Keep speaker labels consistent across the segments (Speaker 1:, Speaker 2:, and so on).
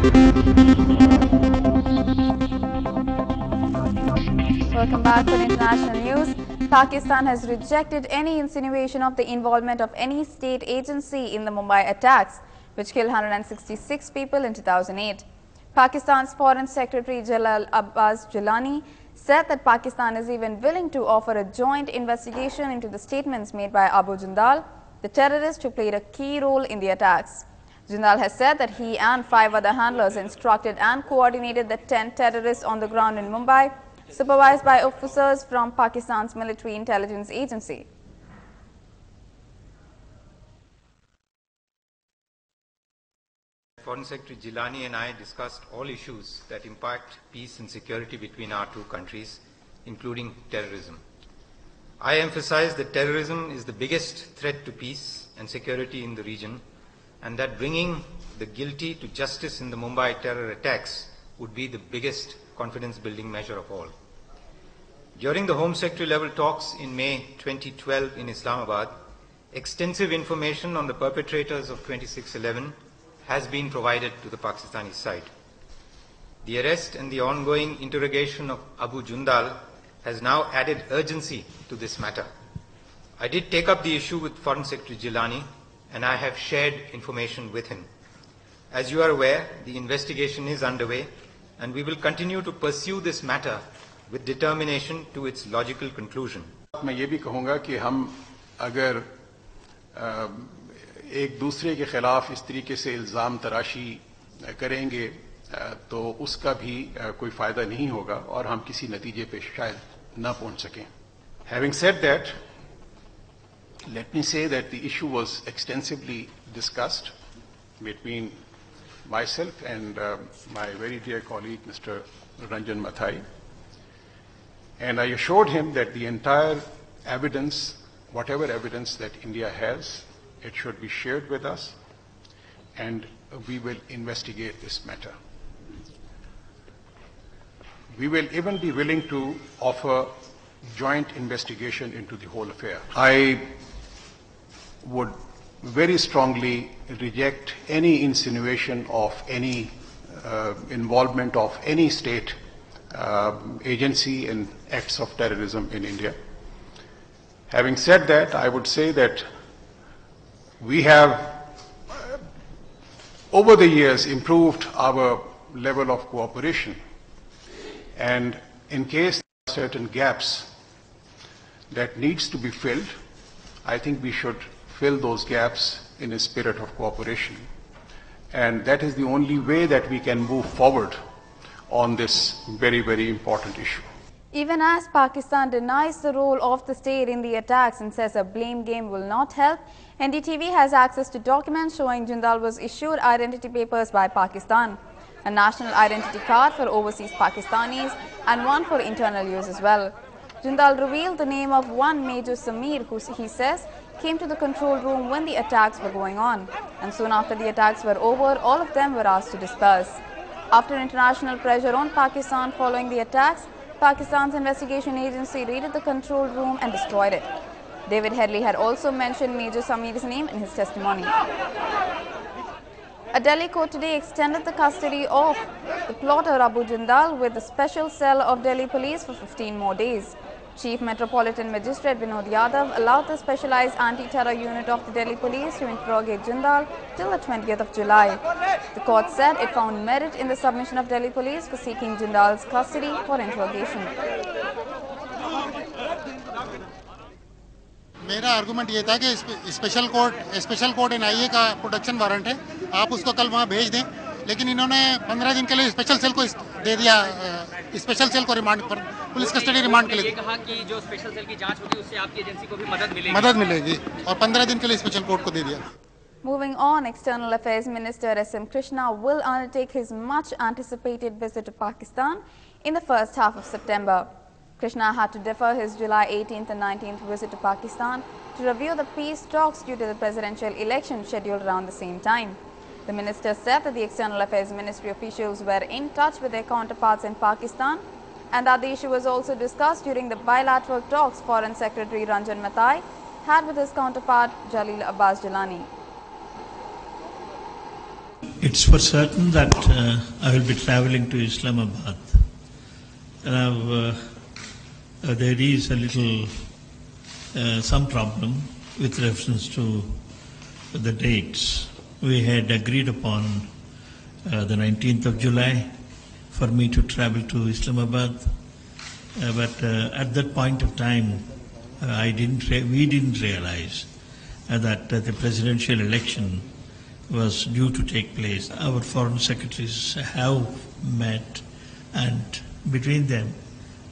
Speaker 1: Welcome back for international news. Pakistan has rejected any insinuation of the involvement of any state agency in the Mumbai attacks, which killed 166 people in 2008. Pakistan's Foreign Secretary Jalal Abbas Jilani said that Pakistan is even willing to offer a joint investigation into the statements made by Abu Jindal, the terrorist who played a key role in the attacks. Jindal has said that he and 5 other handlers instructed and coordinated the 10 terrorists on the ground in Mumbai, supervised by officers from Pakistan's military intelligence agency.
Speaker 2: Foreign Secretary Jilani and I discussed all issues that impact peace and security between our two countries, including terrorism. I emphasized that terrorism is the biggest threat to peace and security in the region, and that bringing the guilty to justice in the Mumbai terror attacks would be the biggest confidence-building measure of all. During the Home Secretary level talks in May 2012 in Islamabad, extensive information on the perpetrators of 26/11 has been provided to the Pakistani side. The arrest and the ongoing interrogation of Abu Jindal has now added urgency to this matter. I did take up the issue with Foreign Secretary Jilani, and I have shared information with him. As you are aware, the investigation is underway, and we will continue to pursue this matter with determination to its logical conclusion.
Speaker 3: मैं ये भी कहूँगा कि हम अगर एक दूसरे के खिलाफ इस तरीके से इल्ज़ाम तराशी करेंगे तो उसका भी कोई फ़ायदा नहीं होगा और हम किसी नतीजे पे शायद ना पहुँच सकें. Having said that, let me say that the issue was extensively discussed between myself and my very dear colleague, Mr. Ranjan Mathai. And I assured him that the entire evidence, whatever evidence that India has, it should be shared with us, and we will investigate this matter. We will even be willing to offer joint investigation into the whole affair. I would very strongly reject any insinuation of any involvement of any state agency in acts of terrorism in India. Having said that, I would say that we have over the years improved our level of cooperation, and in case there are certain gaps that needs to be filled, I think we should fill those gaps in a spirit of cooperation, and that is the only way that we can move forward on this very, very important issue.
Speaker 1: Even as Pakistan denies the role of the state in the attacks and says a blame game will not help, NDTV has access to documents showing Jindal was issued identity papers by Pakistan, a national identity card for overseas Pakistanis and one for internal use as well. Jindal revealed the name of one Major Samir, who he says came to the control room when the attacks were going on, and soon after the attacks were over, all of them were asked to disperse. After international pressure on Pakistan following the attacks, Pakistan's investigation agency raided the control room and destroyed it. David Headley had also mentioned Major Samir's name in his testimony. A Delhi court today extended the custody of the plotter Abu Jindal with the special cell of Delhi police for 15 more days. Chief Metropolitan Magistrate Vinod Yadav allowed the specialized anti-terror unit of the Delhi police to interrogate Jindal till the 20th of July. The court said it found merit in the submission of Delhi police for seeking Jindal's custody for interrogation.
Speaker 4: मेरा argument ये था कि special court NIA का protection warrant है, आप उसको कल वहाँ भेज दें, लेकिन इन्होंने 15 दिन के लिए स्पेशल सेल को दे दिया, स्पेशल सेल को रिमांड पर पुलिस कस्टडी रिमांड के लिए कहा कि जो स्पेशल सेल की जांच होगी उससे आपकी एजेंसी को भी मदद मिलेगी और 15 दिन के लिए स्पेशल कोर्ट को दे दिया.
Speaker 1: Moving on, External Affairs Minister S.M. Krishna will undertake his much anticipated visit to Pakistan in the first half of September. Krishna had to defer his July 18th and 19th visit to Pakistan to review the peace talks due to the presidential election scheduled around the same time. The minister said that the External Affairs Ministry officials were in touch with their counterparts in Pakistan and that the issue was also discussed during the bilateral talks Foreign Secretary Ranjan Mathai had with his counterpart Jalil Abbas Jilani.
Speaker 5: It's for certain that I will be traveling to Islamabad. Now, there is a little, some problem with reference to the dates. We had agreed upon the 19th of July for me to travel to Islamabad, but at that point of time, we didn't realize that the presidential election was due to take place. Our foreign secretaries have met, and between them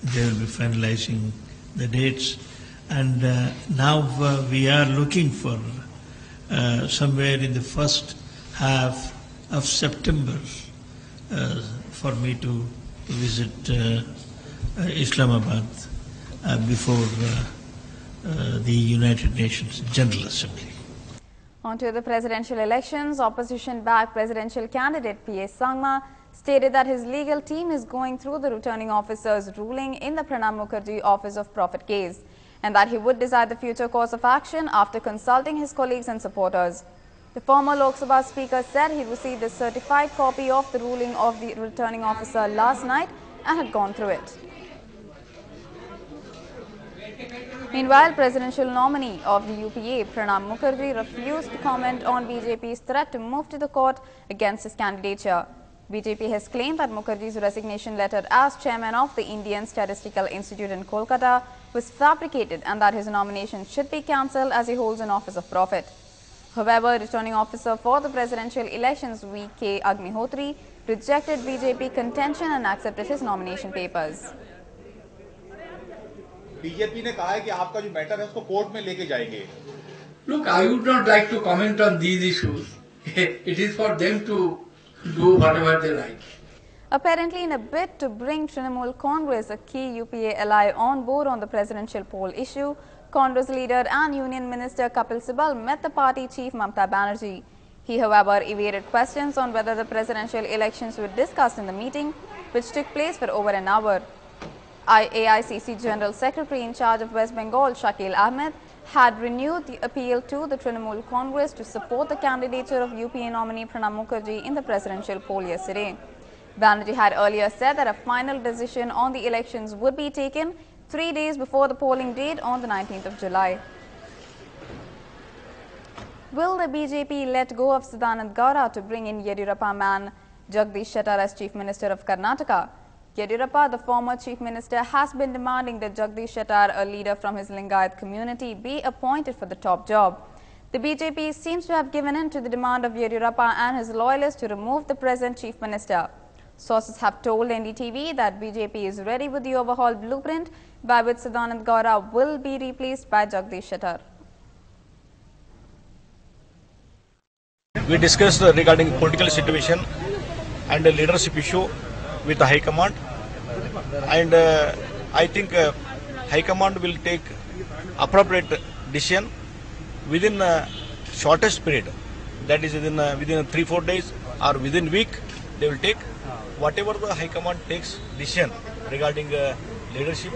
Speaker 5: they will be finalizing the dates. And now we are looking for somewhere in the first half of September for me to visit Islamabad before the United Nations General Assembly.
Speaker 1: On to the presidential elections, opposition-backed presidential candidate P.A. Sangma stated that his legal team is going through the returning officer's ruling in the Pranab Mukherjee Office of Profit case, and that he would decide the future course of action after consulting his colleagues and supporters. The former Lok Sabha Speaker said he received a certified copy of the ruling of the returning officer last night and had gone through it. Meanwhile, presidential nominee of the UPA, Pranab Mukherjee, refused to comment on BJP's threat to move to the court against his candidature. BJP has claimed that Mukherjee's resignation letter as chairman of the Indian Statistical Institute in Kolkata was fabricated and that his nomination should be cancelled as he holds an office of profit. However, returning officer for the presidential elections, V.K. Agnihotri, rejected BJP contention and accepted his nomination papers.
Speaker 6: BJP ने कहा है कि आपका जो matter है उसको court में लेके जाएंगे.
Speaker 7: Look, I would not like to comment on these issues. It is for them to do whatever they like.
Speaker 1: Apparently, in a bid to bring Trinamool Congress, a key UPA ally, on board on the presidential poll issue, Congress leader and Union Minister Kapil Sibal met the party chief Mamata Banerjee. He, however, evaded questions on whether the presidential elections were discussed in the meeting, which took place for over an hour. AICC General Secretary in charge of West Bengal, Shakil Ahmed, had renewed the appeal to the Trinamool Congress to support the candidature of UPA nominee Pranab Mukherjee in the presidential poll yesterday. Banerjee had earlier said that a final decision on the elections would be taken 3 days before the polling date on the 19th of July. Will the BJP let go of Sadanand Gaura to bring in Yediyurappa man Jagdish Shettar as Chief Minister of Karnataka? Yediyurappa, the former Chief Minister, has been demanding that Jagdish Shettar, a leader from his Lingayat community, be appointed for the top job. The BJP seems to have given in to the demand of Yediyurappa and his loyalists to remove the present Chief Minister. Sources have told NDTV that BJP is ready with the overhauled blueprint by which Sadanand Gaura will be replaced by Jagdish Shettar.
Speaker 8: We discussed regarding political situation and the leadership issue with the High Command, and I think High Command will take appropriate decision within shortest period, that is within 3-4 days or within week. They will take whatever the High Command takes decision regarding leadership,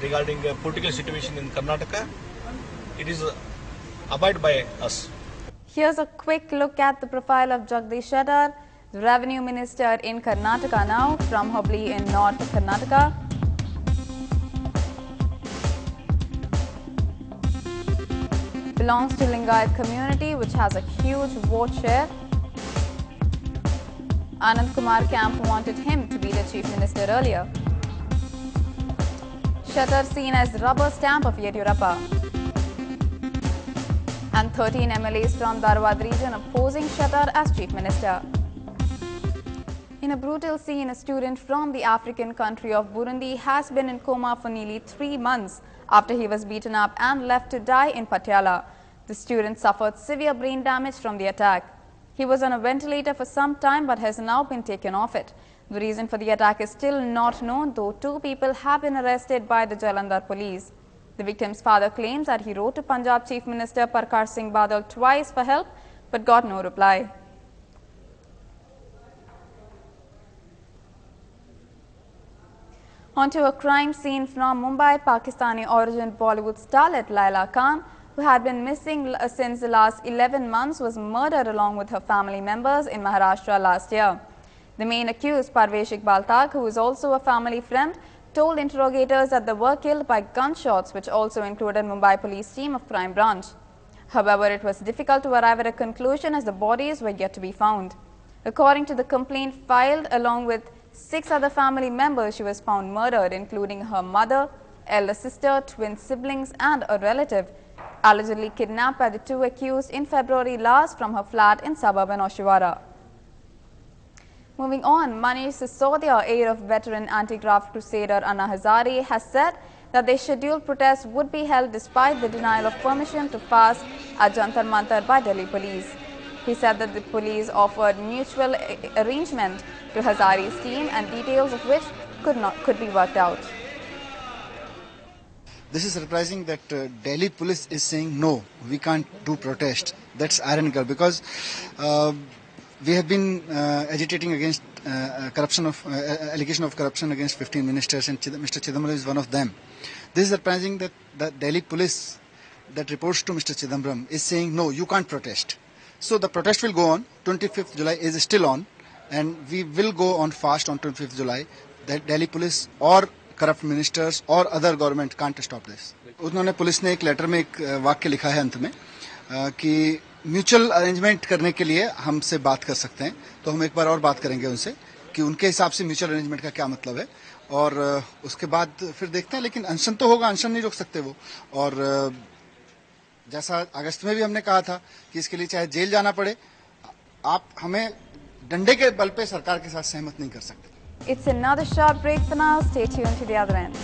Speaker 8: regarding political situation in Karnataka. It is abide by us.
Speaker 1: Here's a quick look at the profile of Jagdish Shettar, the Revenue Minister in Karnataka now, from Hubli in North Karnataka. Belongs to Lingayat community, which has a huge vote share. Anand Kumar Camp wanted him to be the Chief Minister earlier. Shettar seen as rubber stamp of Yediyurappa. And 13 MLAs from Dharwad region opposing Shettar as Chief Minister. In a brutal scene, a student from the African country of Burundi has been in coma for nearly 3 months after he was beaten up and left to die in Patiala. The student suffered severe brain damage from the attack. He was on a ventilator for some time but has now been taken off it. The reason for the attack is still not known, though 2 people have been arrested by the Jalandhar police. The victim's father claims that he wrote to Punjab Chief Minister Parkash Singh Badal twice for help but got no reply. Onto a crime scene from Mumbai. Pakistani origin Bollywood starlet Laila Khan who had been missing since the last 11 months, was murdered along with her family members in Maharashtra last year. The main accused, Parvesh Iqbal Tak, who is also a family friend, told interrogators that they were killed by gunshots, which also included Mumbai police team of crime branch. However, it was difficult to arrive at a conclusion as the bodies were yet to be found. According to the complaint filed, along with 6 other family members, she was found murdered, including her mother, elder sister, twin siblings and a relative, allegedly kidnapped by the 2 accused in February last from her flat in suburban Oshiwara. Moving on, Manish Sisodia, aide of veteran anti-graft crusader Anna Hazare, has said that the scheduled protests would be held despite the denial of permission to fast at Jantar Mantar by Delhi police. He said that the police offered mutual arrangement to Hazare's team, and details of which could be worked out.
Speaker 9: This is surprising that Delhi police is saying no, we can't do protest. That's ironical because we have been agitating against allegation of corruption against 15 ministers, and Mr. Chidambaram is one of them. This is surprising that the Delhi police that reports to Mr. Chidambaram is saying no, you can't protest. So the protest will go on. 25th July is still on, and we will go on fast on 25th July. That Delhi police or corrupt ministers or other government can't stop this. उन्होंने police ने एक letter में एक वाक्य लिखा है अंत में कि म्यूचुअल अरेंजमेंट करने के लिए हमसे बात कर सकते हैं, तो हम एक बार और बात करेंगे उनसे कि उनके हिसाब से म्यूचुअल अरेंजमेंट का क्या मतलब है, और उसके बाद फिर देखते हैं. लेकिन अनशन तो होगा, अनशन नहीं रोक सकते वो. और जैसा अगस्त में भी हमने कहा था कि इसके लिए चाहे जेल जाना पड़े, आप हमें डंडे के बल पे सरकार के साथ सहमत नहीं कर सकते.
Speaker 1: It's another short break for now. Stay tuned to the other end.